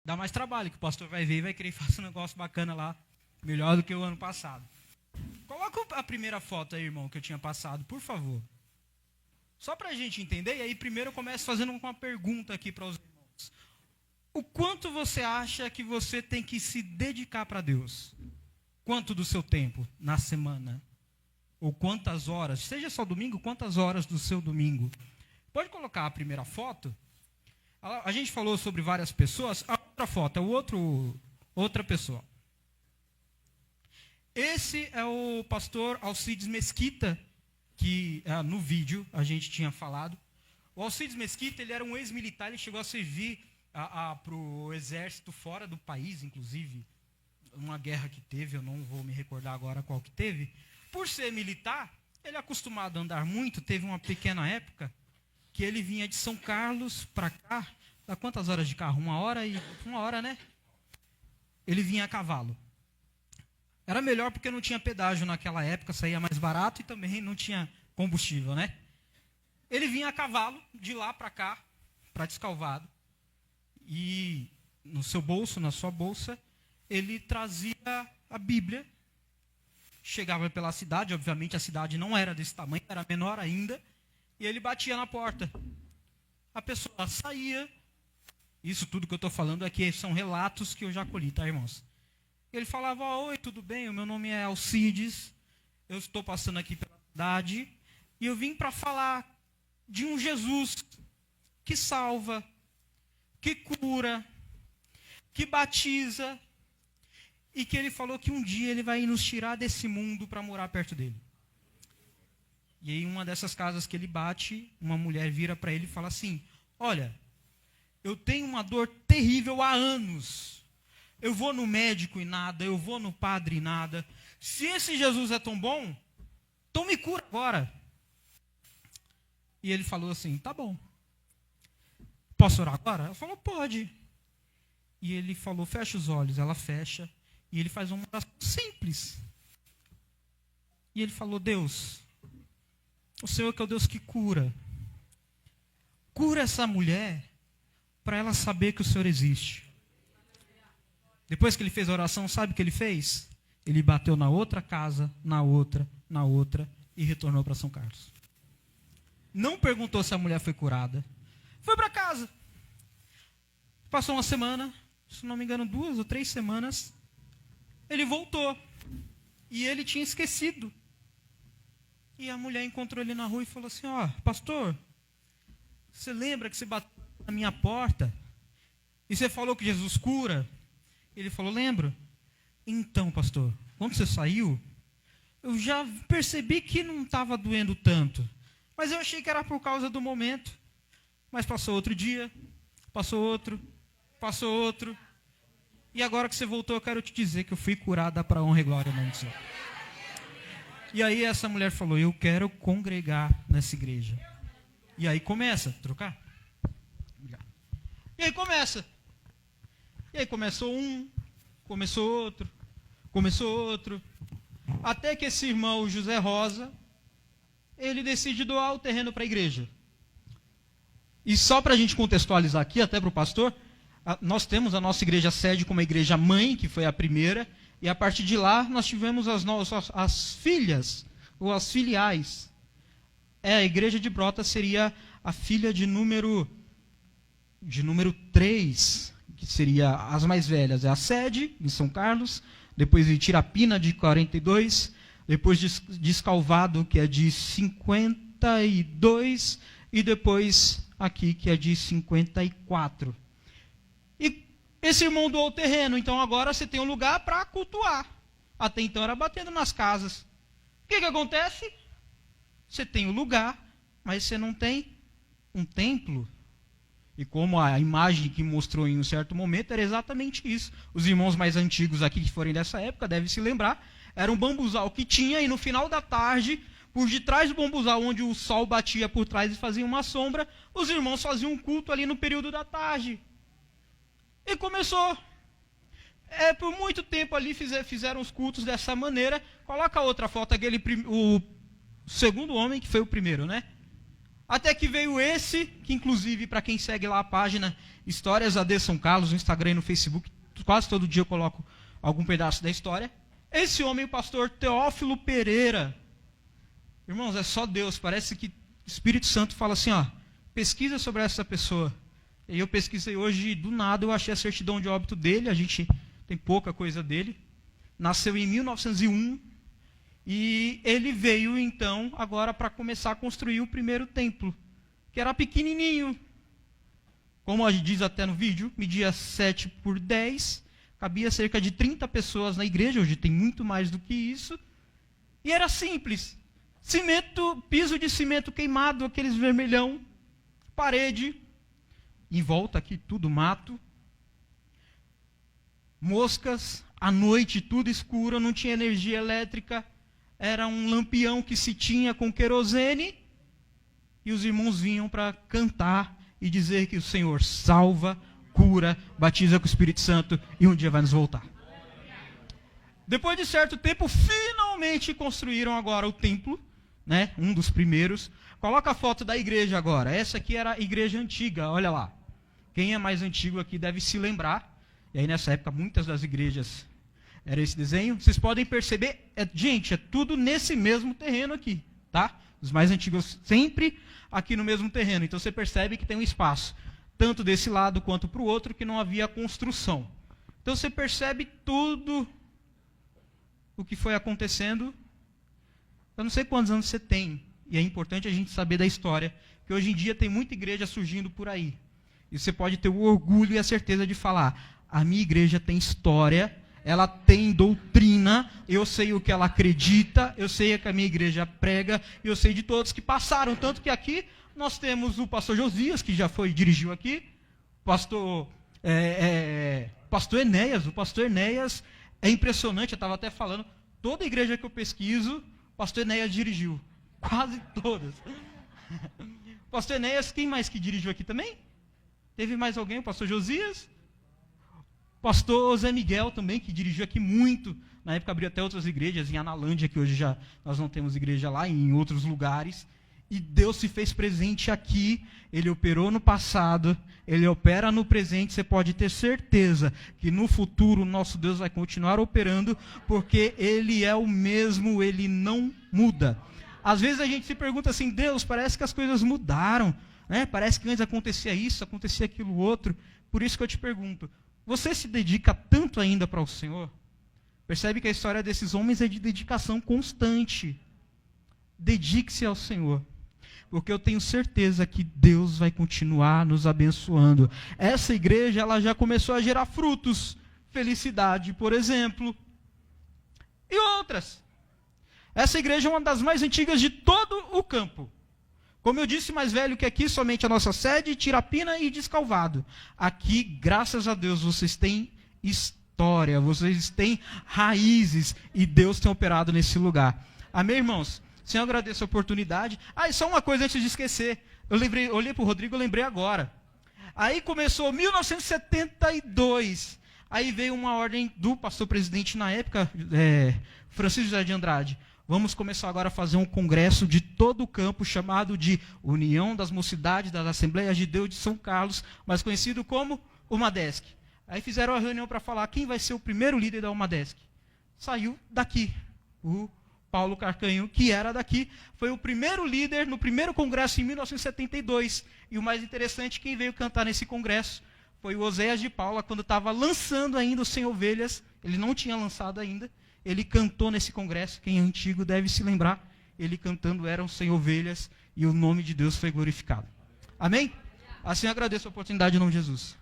Dá mais trabalho, que o pastor vai ver e vai querer fazer um negócio bacana lá, melhor do que o ano passado. Coloca a primeira foto aí, irmão, que eu tinha passado, por favor. Só para a gente entender, e aí primeiro eu começo fazendo uma pergunta aqui para os irmãos. O quanto você acha que você tem que se dedicar para Deus? Quanto do seu tempo na semana? Ou quantas horas? Seja só domingo, quantas horas do seu domingo? Pode colocar a primeira foto? A gente falou sobre várias pessoas. A outra foto é outra pessoa. Esse é o pastor Alcides Mesquita, que no vídeo a gente tinha falado. O Alcides Mesquita, ele era um ex-militar, ele chegou a servir para o exército fora do país, inclusive, uma guerra que teve, eu não vou me recordar agora qual que teve. Por ser militar, ele é acostumado a andar muito, teve uma pequena época que ele vinha de São Carlos para cá. Dá quantas horas de carro? Uma hora, né? Ele vinha a cavalo. Era melhor porque não tinha pedágio naquela época, saía mais barato e também não tinha combustível, né? Ele vinha a cavalo de lá para cá, para Descalvado. E no seu bolso, na sua bolsa, ele trazia a Bíblia. Chegava pela cidade, obviamente a cidade não era desse tamanho, era menor ainda. E ele batia na porta. A pessoa saía. Isso tudo que eu estou falando aqui são relatos que eu já colhi, tá, irmãos? Ele falava: oi, tudo bem? O meu nome é Alcides. Eu estou passando aqui pela cidade. E eu vim para falar de um Jesus que salva, que cura, que batiza. E que ele falou que um dia ele vai nos tirar desse mundo para morar perto dele. E aí, uma dessas casas que ele bate, uma mulher vira para ele e fala assim: olha, eu tenho uma dor terrível há anos. Eu vou no médico e nada, eu vou no padre e nada. Se esse Jesus é tão bom, então me cura agora. E ele falou assim: tá bom. Posso orar agora? Ela falou: pode. E ele falou: fecha os olhos. Ela fecha. E ele faz uma oração simples. E ele falou: Deus, o Senhor que é o Deus que cura. Cura essa mulher para ela saber que o Senhor existe. Depois que ele fez a oração, sabe o que ele fez? Ele bateu na outra casa, na outra e retornou para São Carlos. Não perguntou se a mulher foi curada. Foi para casa. Passou uma semana, se não me engano 2 ou 3 semanas, ele voltou. E ele tinha esquecido. E a mulher encontrou ele na rua e falou assim: ó, pastor, você lembra que você bateu na minha porta? E você falou que Jesus cura? Ele falou: lembro. Então, pastor, quando você saiu, eu já percebi que não estava doendo tanto. Mas eu achei que era por causa do momento. Mas passou outro dia, passou outro. E agora que você voltou, eu quero te dizer que eu fui curada para a honra e glória do nome do Senhor. E aí essa mulher falou: eu quero congregar nessa igreja. E aí começa a trocar. E aí começa. E aí começou um, começou outro. Até que esse irmão José Rosa, ele decide doar o terreno para a igreja. E só para a gente contextualizar aqui, até para o pastor, nós temos a nossa igreja sede como a igreja mãe, que foi a primeira, e a partir de lá nós tivemos as filhas, ou as filiais. A igreja de Brotas seria a filha de número 3, que seria as mais velhas. É a sede, em São Carlos, depois de Tirapina, de 42, depois de Descalvado, que é de 52, e depois aqui, que é de 54. E esse irmão doou o terreno, então agora você tem um lugar para cultuar. Até então era batendo nas casas. O que acontece? Você tem o lugar, mas você não tem um templo. E como a imagem que mostrou em um certo momento era exatamente isso. Os irmãos mais antigos aqui que forem dessa época devem se lembrar. Era um bambuzal que tinha, e no final da tarde, por detrás do bambuzal, onde o sol batia por trás e fazia uma sombra, os irmãos faziam um culto ali no período da tarde. E começou. Por muito tempo ali fizeram os cultos dessa maneira. Coloca a outra foto, o segundo homem, que foi o primeiro, né? Até que veio esse, que inclusive para quem segue lá a página Histórias AD São Carlos, no Instagram e no Facebook, quase todo dia eu coloco algum pedaço da história. Esse homem, o pastor Teófilo Pereira. Irmãos, é só Deus, parece que o Espírito Santo fala assim, ó, pesquisa sobre essa pessoa. E eu pesquisei hoje, do nada eu achei a certidão de óbito dele, a gente tem pouca coisa dele. Nasceu em 1901 e ele veio então agora para começar a construir o primeiro templo, que era pequenininho. Como a gente diz até no vídeo, media 7 por 10, cabia cerca de 30 pessoas na igreja, hoje tem muito mais do que isso. E era simples, cimento, piso de cimento queimado, aqueles vermelhão, parede, em volta aqui tudo mato, moscas, à noite tudo escuro, não tinha energia elétrica, era um lampião que se tinha com querosene, e os irmãos vinham para cantar e dizer que o Senhor salva, cura, batiza com o Espírito Santo e um dia vai nos voltar. Depois de certo tempo, finalmente construíram agora o templo, né? Um dos primeiros. Coloca a foto da igreja agora. Essa aqui era a igreja antiga, olha lá. Quem é mais antigo aqui deve se lembrar. E aí nessa época muitas das igrejas era esse desenho. Vocês podem perceber, gente, é tudo nesse mesmo terreno aqui, tá? Os mais antigos sempre aqui no mesmo terreno. Então você percebe que tem um espaço, tanto desse lado quanto para o outro, que não havia construção. Então você percebe tudo o que foi acontecendo. Eu não sei quantos anos você tem, e é importante a gente saber da história, que hoje em dia tem muita igreja surgindo por aí. E você pode ter o orgulho e a certeza de falar, a minha igreja tem história, ela tem doutrina, eu sei o que ela acredita, eu sei o que a minha igreja prega, eu sei de todos que passaram. Tanto que aqui nós temos o pastor Josias, que já dirigiu aqui, pastor Enéas. O pastor Enéas é impressionante, eu estava até falando, toda igreja que eu pesquiso, o pastor Enéas dirigiu. Quase todas. Pastor Enéas, quem mais que dirigiu aqui também? Teve mais alguém? O pastor Josias? Pastor Zé Miguel também, que dirigiu aqui muito. Na época abriu até outras igrejas, em Analândia, que hoje já nós não temos igreja lá, e em outros lugares. E Deus se fez presente aqui, Ele operou no passado, Ele opera no presente. Você pode ter certeza que no futuro o nosso Deus vai continuar operando, porque Ele é o mesmo, Ele não muda. Às vezes a gente se pergunta assim, Deus, parece que as coisas mudaram, né? Parece que antes acontecia isso, acontecia aquilo outro. Por isso que eu te pergunto, você se dedica tanto ainda para o Senhor? Percebe que a história desses homens é de dedicação constante. Dedique-se ao Senhor, porque eu tenho certeza que Deus vai continuar nos abençoando. Essa igreja, ela já começou a gerar frutos. Felicidade, por exemplo. E outras. Essa igreja é uma das mais antigas de todo o campo. Como eu disse, mais velho que aqui, somente a nossa sede, Tirapina e Descalvado. Aqui, graças a Deus, vocês têm história, vocês têm raízes, e Deus tem operado nesse lugar. Amém, irmãos? Senhor, eu agradeço a oportunidade. E só uma coisa antes de esquecer. Eu olhei para o Rodrigo, eu lembrei agora. Aí começou 1972. Aí veio uma ordem do pastor presidente na época, Francisco José de Andrade. Vamos começar agora a fazer um congresso de todo o campo, chamado de União das Mocidades das Assembleias de Deus de São Carlos, mais conhecido como o Madesc. Aí fizeram a reunião para falar quem vai ser o primeiro líder da Umadesc. Saiu daqui, o Paulo Carcanho, que era daqui, foi o primeiro líder no primeiro congresso em 1972. E o mais interessante, quem veio cantar nesse congresso foi o Oséias de Paula, quando estava lançando ainda o Sem Ovelhas. Ele não tinha lançado ainda. Ele cantou nesse congresso, quem é antigo deve se lembrar. Ele cantando Eram Sem Ovelhas, e o nome de Deus foi glorificado. Amém? Assim eu agradeço a oportunidade em nome de Jesus.